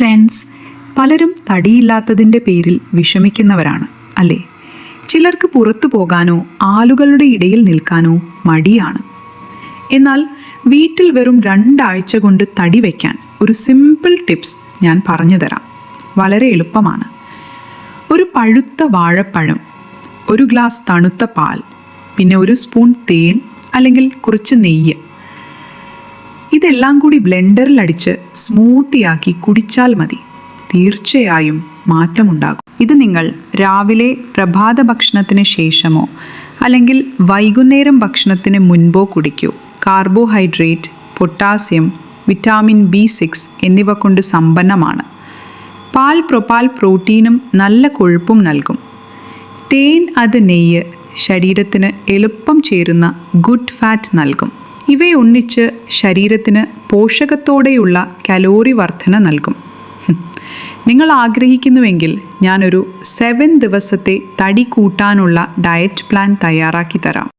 Friends, പലരും തടിയില്ലാത്തതിൻ്റെ പേരിൽ വിഷമിക്കുന്നവരാണ് അല്ലേ? ചിലർക്ക് പുറത്തു പോകാനോ ആളുകളുടെ ഇടയിൽ നിൽക്കാനോ മടിയാണ്. എന്നാൽ വീട്ടിൽ വെറും 2 ആഴ്ച കൊണ്ട് തടി വയ്ക്കാൻ ഒരു സിമ്പിൾ ടിപ്സ് ഞാൻ പറഞ്ഞു തരാം. വളരെ എളുപ്പമാണ്. ഒരു പഴുത്ത വാഴപ്പഴം, ഒരു ഗ്ലാസ് തണുത്ത പാൽ, പിന്നെ ഒരു സ്പൂൺ തേൻ അല്ലെങ്കിൽ കുറച്ച് നെയ്യ്. ഇതെല്ലാം കൂടി ബ്ലെൻഡറിൽ അടിച്ച് സ്മൂത്തിയാക്കി കുടിച്ചാൽ മതി. തീർച്ചയായും മാറ്റമുണ്ടാകും. ഇത് നിങ്ങൾ രാവിലെ പ്രഭാത ഭക്ഷണത്തിന് ശേഷമോ അല്ലെങ്കിൽ വൈകുന്നേരം ഭക്ഷണത്തിന് മുൻപോ കുടിക്കൂ. കാർബോഹൈഡ്രേറ്റ്, പൊട്ടാസ്യം, വിറ്റാമിൻ B6 എന്നിവ കൊണ്ട് സമ്പന്നമാണ്. പാൽ പ്രൊപാൽ പ്രോട്ടീനും നല്ല കൊഴുപ്പും നൽകും. തേൻ അത് നെയ്യ് ശരീരത്തിന് എളുപ്പം ചേരുന്ന ഗുഡ് ഫാറ്റ് നൽകും. ഇവയൊന്നിച്ച് ശരീരത്തിന് പോഷകത്തോടെയുള്ള കലോറി വർധന നൽകും. നിങ്ങൾ ആഗ്രഹിക്കുന്നുവെങ്കിൽ ഞാനൊരു 7 ദിവസത്തെ തടി കൂട്ടാനുള്ള ഡയറ്റ് പ്ലാൻ തയ്യാറാക്കി തരാം.